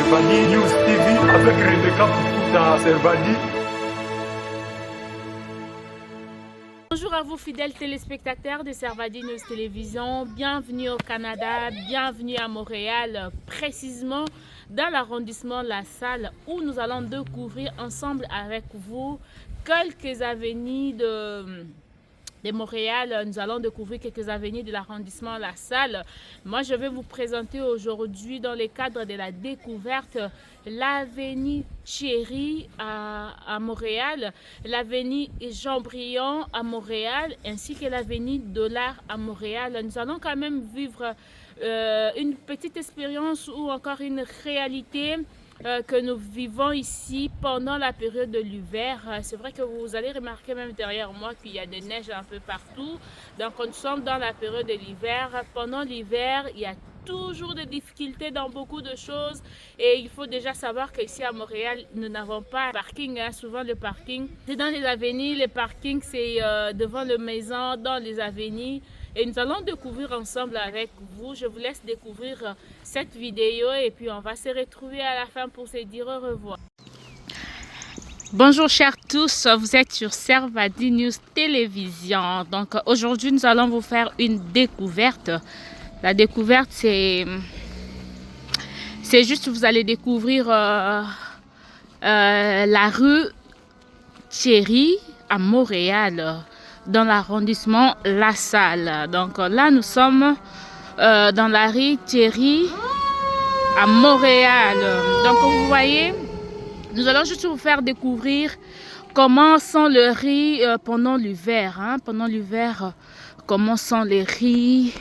Servani News TV avec Rebecca Pukuta Servani. Bonjour à vous fidèles téléspectateurs de Servadi News Télévision, bienvenue au Canada, bienvenue à Montréal, précisément dans l'arrondissement La Salle où nous allons découvrir ensemble avec vous quelques avenues de Montréal. Nous allons découvrir quelques avenues de l'arrondissement La Salle. Moi, je vais vous présenter aujourd'hui dans le cadre de la découverte l'avenue Thierry à Montréal, l'avenue Jean-Briand à Montréal, ainsi que l'avenue Dollard à Montréal. Nous allons quand même vivre une petite expérience ou encore une réalité que nous vivons ici pendant la période de l'hiver. C'est vrai que vous allez remarquer même derrière moi qu'il y a des neiges un peu partout. Donc nous sommes dans la période de l'hiver. Pendant l'hiver, il y a toujours des difficultés dans beaucoup de choses et il faut déjà savoir qu'ici à Montréal, nous n'avons pas de parking. Souvent le parking, c'est dans les avenues. Le parking, c'est devant les maisons, dans les avenues. Et nous allons découvrir ensemble avec vous. Je vous laisse découvrir cette vidéo et puis on va se retrouver à la fin pour se dire au revoir. Bonjour chers tous, vous êtes sur Servadi News Télévision. Donc aujourd'hui nous allons vous faire une découverte. La découverte c'est juste vous allez découvrir la rue Thierry à Montréal, dans l'arrondissement La Salle. Donc là nous sommes dans la rue Thierry à Montréal. Donc vous voyez, nous allons juste vous faire découvrir comment sont les rues pendant l'hiver. Pendant l'hiver, comment sont les rues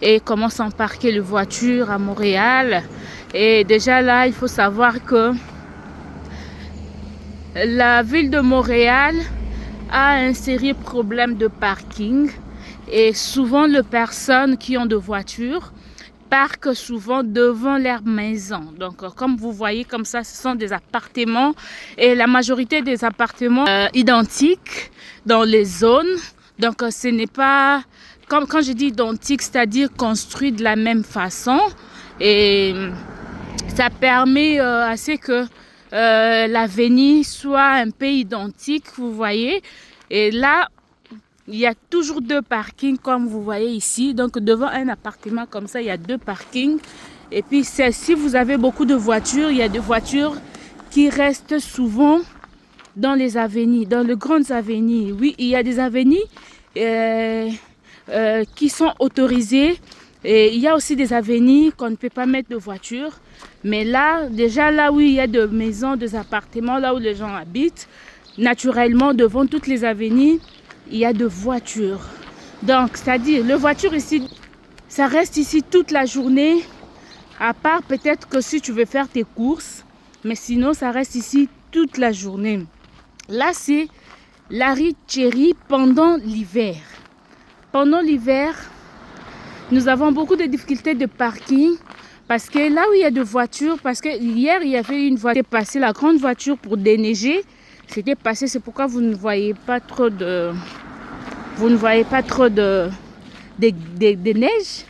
et comment sont parquées les voitures à Montréal. Et déjà là, il faut savoir que la ville de Montréal a un sérieux problème de parking et souvent les personnes qui ont de voitures parquent souvent devant leur maison. Donc comme vous voyez comme ça, ce sont des appartements et la majorité des appartements identiques dans les zones. Donc ce n'est pas, comme quand je dis identique, c'est-à-dire construit de la même façon, et ça permet à ce que l'avenue soit un peu identique, vous voyez. Et là, il y a toujours deux parkings comme vous voyez ici. Donc devant un appartement comme ça, il y a deux parkings. Et puis si vous avez beaucoup de voitures, il y a des voitures qui restent souvent dans les avenues, dans les grandes avenues. Oui, il y a des avenues qui sont autorisées. Et il y a aussi des avenues qu'on ne peut pas mettre de voitures. Mais là, déjà là où il y a des maisons, des appartements, là où les gens habitent, naturellement, devant toutes les avenues, il y a des voitures. Donc, c'est-à-dire, les voitures ici, ça reste ici toute la journée, à part peut-être que si tu veux faire tes courses, mais sinon, ça reste ici toute la journée. Là, c'est la rue Thierry pendant l'hiver. Pendant l'hiver, nous avons beaucoup de difficultés de parking parce que là où il y a des voitures, parce que hier il y avait une voiture passée, la grande voiture pour déneiger, c'était passé. C'est pourquoi vous ne voyez pas trop de neige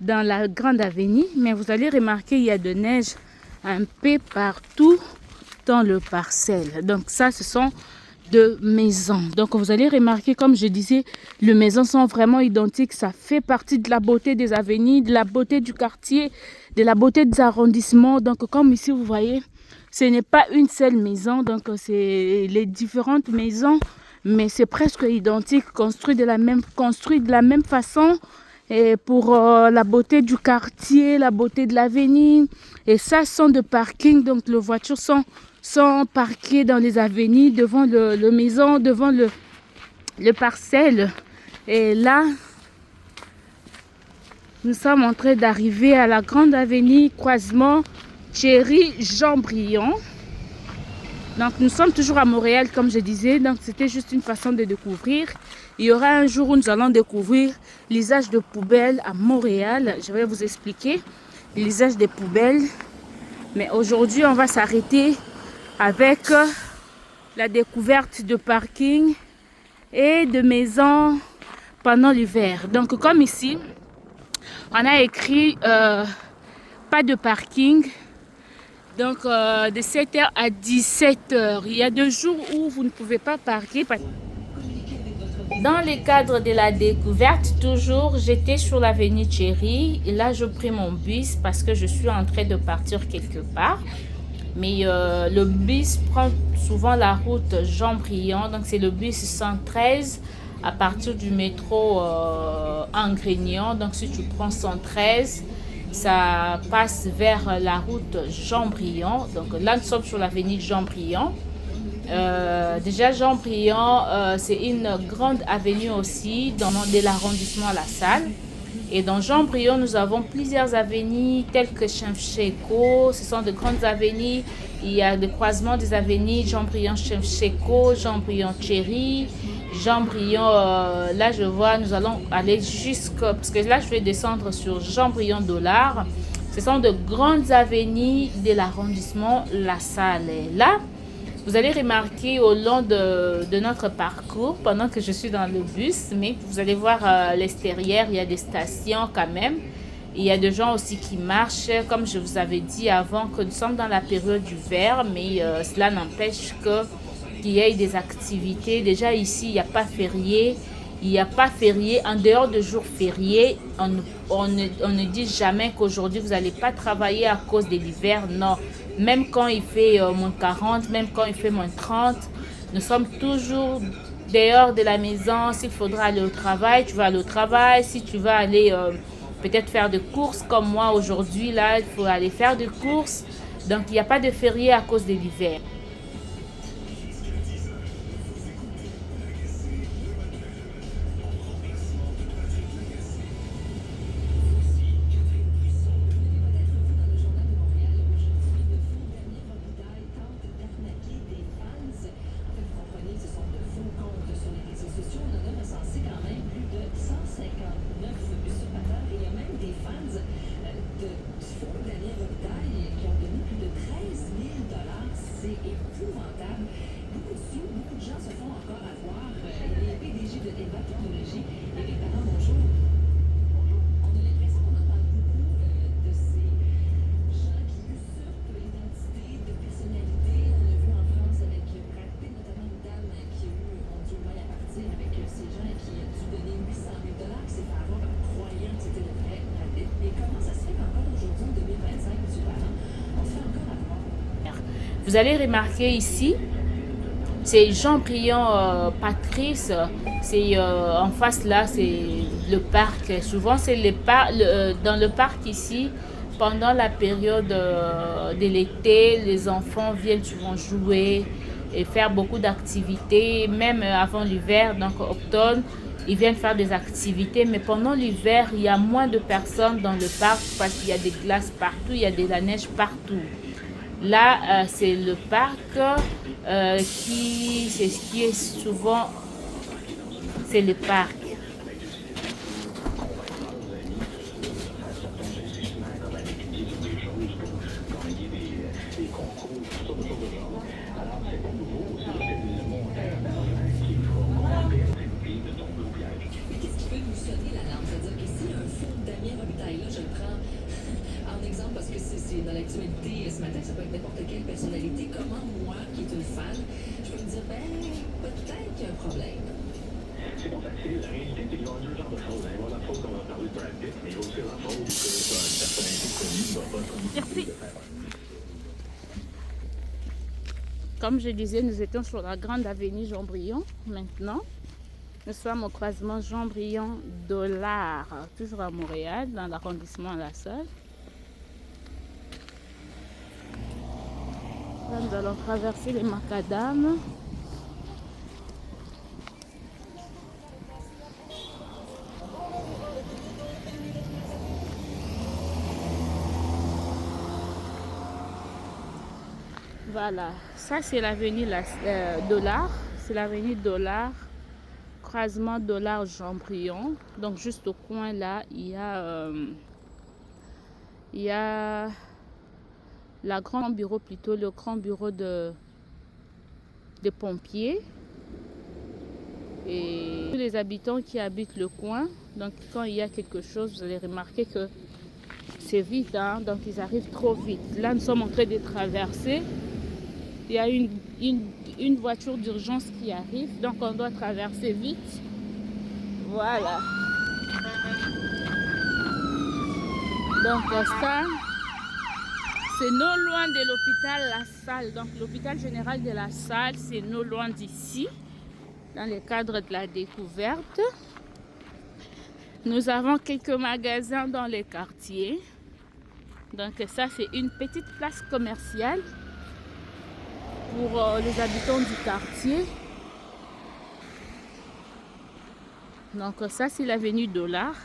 dans la grande avenue, mais vous allez remarquer il y a de neige un peu partout dans le parcelle. Donc ça, ce sont de maisons. Donc vous allez remarquer, comme je disais, les maisons sont vraiment identiques. Ça fait partie de la beauté des avenues, de la beauté du quartier, de la beauté des arrondissements. Donc comme ici vous voyez, ce n'est pas une seule maison, donc c'est les différentes maisons, mais c'est presque identique, construit de la même façon, et pour la beauté du quartier, la beauté de l'avenue. Et ça sont de parking, donc les voitures sont parquées dans les avenues, devant le maison, devant le parcelle. Et là, nous sommes en train d'arriver à la grande avenue croisement Thierry Jean-Briand. Donc nous sommes toujours à Montréal comme je disais, donc c'était juste une façon de découvrir. Il y aura un jour où nous allons découvrir l'usage de poubelles à Montréal. Je vais vous expliquer l'usage des poubelles. Mais aujourd'hui on va s'arrêter avec la découverte de parking et de maisons pendant l'hiver. Donc comme ici, on a écrit pas de parking Donc de 7h à 17h. Il y a 2 jours où vous ne pouvez pas parquer. Dans le cadre de la découverte, toujours, j'étais sur l'avenue Thierry. Et là, je pris mon bus parce que je suis en train de partir quelque part. Mais le bus prend souvent la route Jean-Briand. Donc, c'est le bus 113 à partir du métro Angrignon. Donc, si tu prends 113, ça passe vers la route Jean-Briand. Donc, là, nous sommes sur l'avenue Jean-Briand. Déjà, Jean-Briand, c'est une grande avenue aussi dans de l'arrondissement La Salle. Et dans Jean-Briand, nous avons plusieurs avenues telles que Chemcheco. Ce sont de grandes avenues. Il y a le croisement des avenues Jean-Briand-Chemcheco, Jean-Briand-Thierry, Jean-Briand. Là, je vois, nous allons aller jusqu'à... Parce que là, je vais descendre sur Jean-Briand-Dollar. Ce sont de grandes avenues de l'arrondissement La Salle. Et là, vous allez remarquer au long de notre parcours, pendant que je suis dans le bus, mais vous allez voir l'extérieur, il y a des stations quand même. Il y a des gens aussi qui marchent, comme je vous avais dit avant, que nous sommes dans la période d'hiver, mais cela n'empêche qu'il y ait des activités. Déjà ici, il n'y a pas férié. Il n'y a pas férié. En dehors de jours fériés, on ne dit jamais qu'aujourd'hui, vous n'allez pas travailler à cause de l'hiver. Non. Même quand il fait moins 40, même quand il fait moins 30, nous sommes toujours dehors de la maison. S'il faudra aller au travail, tu vas aller au travail. Si tu vas aller peut-être faire des courses comme moi aujourd'hui, là, il faut aller faire des courses. Donc, il n'y a pas de férié à cause de l'hiver. Vous allez remarquer ici, c'est Jean-Briand Patrice, c'est en face là, c'est le parc. Souvent, c'est dans le parc ici, pendant la période de l'été, les enfants viennent souvent jouer et faire beaucoup d'activités, même avant l'hiver, donc automne, ils viennent faire des activités. Mais pendant l'hiver, il y a moins de personnes dans le parc parce qu'il y a des glaces partout, il y a de la neige partout. Là, c'est le parc c'est ce qui est souvent, c'est le parc. Dans l'actualité ce matin, ça peut être n'importe quelle personnalité. Comment moi, qui est une fan, je peux me dire, peut-être qu'il y a un problème. C'est pas facile. La réalité, c'est qu'il y a deux genres de fautes. Il y a la faute qu'on va parler de Brad Pitt, mais il y a aussi la faute que une personnalité connue ne va pas Merci. Comme je disais, nous étions sur la grande avenue Jean-Briand. Maintenant, nous sommes au croisement Jean-Briand-Dollar, toujours à Montréal, dans l'arrondissement La Salle. Là, nous allons traverser les macadams. Voilà, ça c'est l'avenue Dollar. C'est l'avenue Dollar, croisement Dollar-Jean-Briand. Donc juste au coin là, il y a le grand bureau de pompiers et tous les habitants qui habitent le coin. Donc quand il y a quelque chose, vous allez remarquer que c'est vite, hein, donc ils arrivent trop vite. Là, nous sommes en train de traverser. Il y a une voiture d'urgence qui arrive, donc on doit traverser vite. Voilà. Donc ça, c'est non loin de l'hôpital La Salle. Donc l'hôpital général de La Salle, c'est non loin d'ici, dans le cadre de la découverte. Nous avons quelques magasins dans les quartiers. Donc ça, c'est une petite place commerciale pour les habitants du quartier. Donc ça, c'est l'avenue Dollar.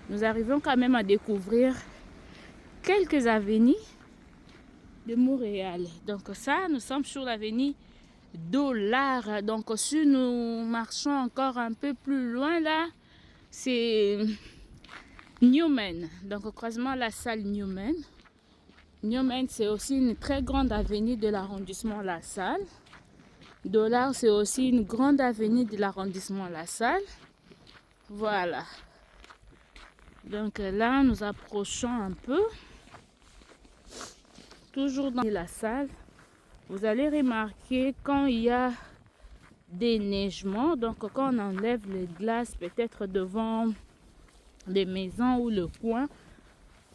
Nous arrivons quand même à découvrir quelques avenues de Montréal. Donc ça, nous sommes sur l'avenue Dollar. Donc si nous marchons encore un peu plus loin là, c'est Newman. Donc au croisement La Salle Newman. Newman, c'est aussi une très grande avenue de l'arrondissement La Salle. Dollar, c'est aussi une grande avenue de l'arrondissement La Salle. Voilà. Donc là, nous approchons un peu. Toujours dans La Salle. Vous allez remarquer quand il y a des neigements, donc quand on enlève les glaces peut-être devant les maisons ou le coin,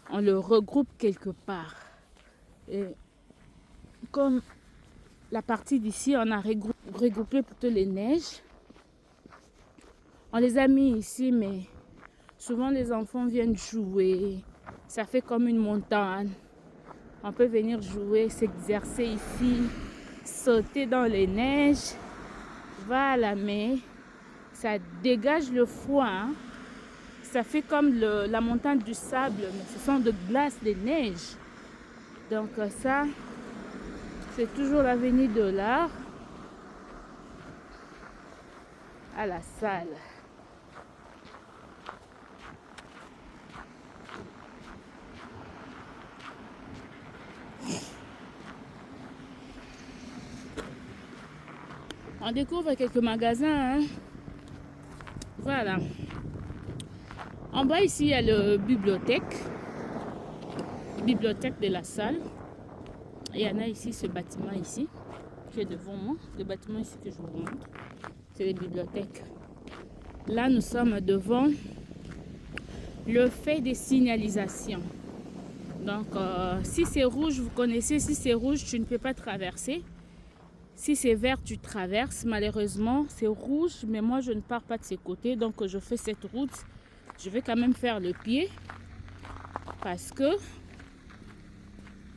on le regroupe quelque part. Et comme la partie d'ici, on a regroupé plutôt les neiges. On les a mis ici, mais souvent les enfants viennent jouer. Ça fait comme une montagne. On peut venir jouer, s'exercer ici, sauter dans les neiges. Voilà, mais ça dégage le froid. Hein. Ça fait comme la montagne du sable, mais ce sont de glace, des neiges. Donc ça, c'est toujours l'avenue de l'art à La Salle. On découvre quelques magasins. Hein. Voilà. En bas ici, il y a le bibliothèque de La Salle. Il y en a ici, ce bâtiment ici, qui est devant moi. Le bâtiment ici que je vous montre, c'est les bibliothèques. Là, nous sommes devant le fait des signalisations. Donc, si c'est rouge, vous connaissez, si c'est rouge, tu ne peux pas traverser. Si c'est vert, tu traverses. Malheureusement, c'est rouge, mais moi, je ne pars pas de ces côtés. Donc, je fais cette route. Je vais quand même faire le pied parce que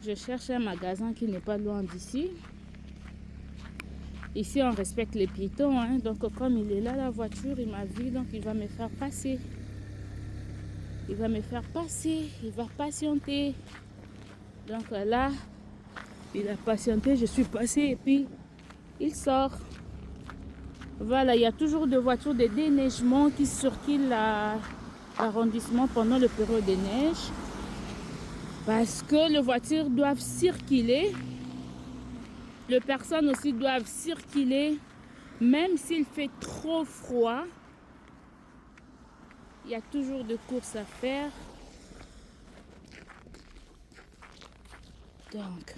je cherche un magasin qui n'est pas loin d'ici. Ici, on respecte les piétons. Hein. Donc, comme il est là, la voiture, il m'a vu. Donc, il va me faire passer. Il va me faire passer. Il va patienter. Donc, là, il a patienté. Je suis passée et puis, il sort. Voilà, il y a toujours des voitures de déneigement qui circulent l'arrondissement pendant le période des neiges. Parce que les voitures doivent circuler. Les personnes aussi doivent circuler. Même s'il fait trop froid, il y a toujours des courses à faire. Donc,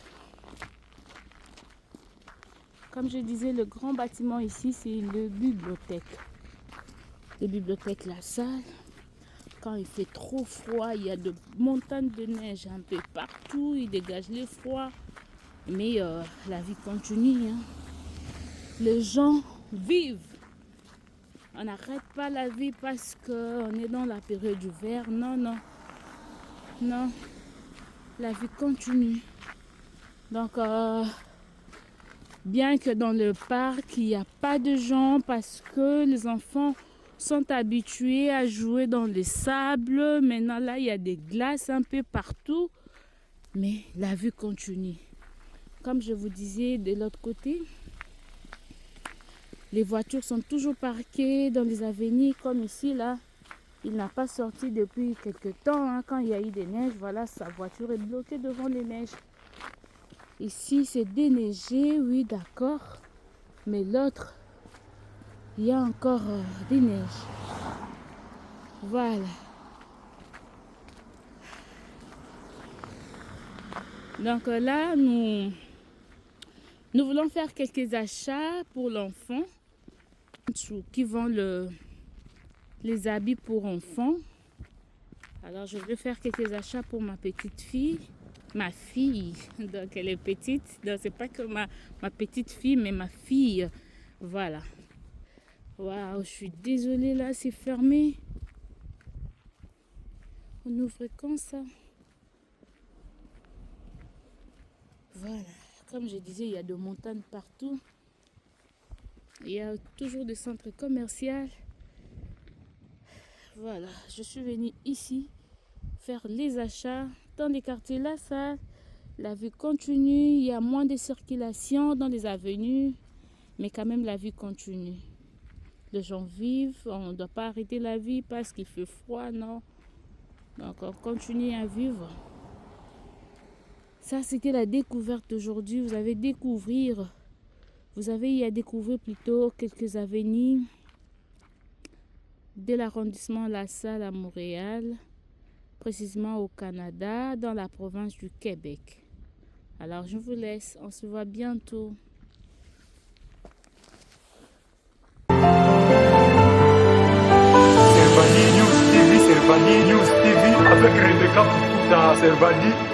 comme je disais, le grand bâtiment ici, c'est le bibliothèque. Le bibliothèque La Salle. Quand il fait trop froid, il y a de montagnes de neige un peu partout. Il dégage le froid. Mais la vie continue. Hein. Les gens vivent. On n'arrête pas la vie parce qu'on est dans la période d'hiver. Non, non. Non. La vie continue. Donc, bien que dans le parc, il n'y a pas de gens parce que les enfants sont habitués à jouer dans les sables. Maintenant, là, il y a des glaces un peu partout. Mais la vie continue. Comme je vous disais, de l'autre côté, les voitures sont toujours parquées dans les avenues. Comme ici, là, il n'a pas sorti depuis quelques temps. Hein. Quand il y a eu des neiges, voilà, sa voiture est bloquée devant les neiges. Ici, c'est déneigé, oui, d'accord. Mais l'autre, il y a encore des neiges. Voilà. Donc là, nous voulons faire quelques achats pour l'enfant qui vend les habits pour enfants. Alors, je vais faire quelques achats pour ma petite fille. Ma fille, donc elle est petite. Donc, c'est pas que ma petite fille, mais ma fille. Voilà. Waouh, je suis désolée, là, c'est fermé. On ouvre comme ça. Voilà. Comme je disais, il y a de montagnes partout. Il y a toujours des centres commerciaux. Voilà, je suis venue ici faire les achats dans les quartiers La Salle. La vie continue, il y a moins de circulation dans les avenues, mais quand même la vie continue. Les gens vivent, on ne doit pas arrêter la vie parce qu'il fait froid, non. Donc on continue à vivre. Ça, c'était la découverte d'aujourd'hui. Vous avez à découvrir plutôt quelques avenues de l'arrondissement La Salle à Montréal, précisément au Canada, dans la province du Québec. Alors, je vous laisse. On se voit bientôt. Servali News TV avec Rebecca Puputa Servali.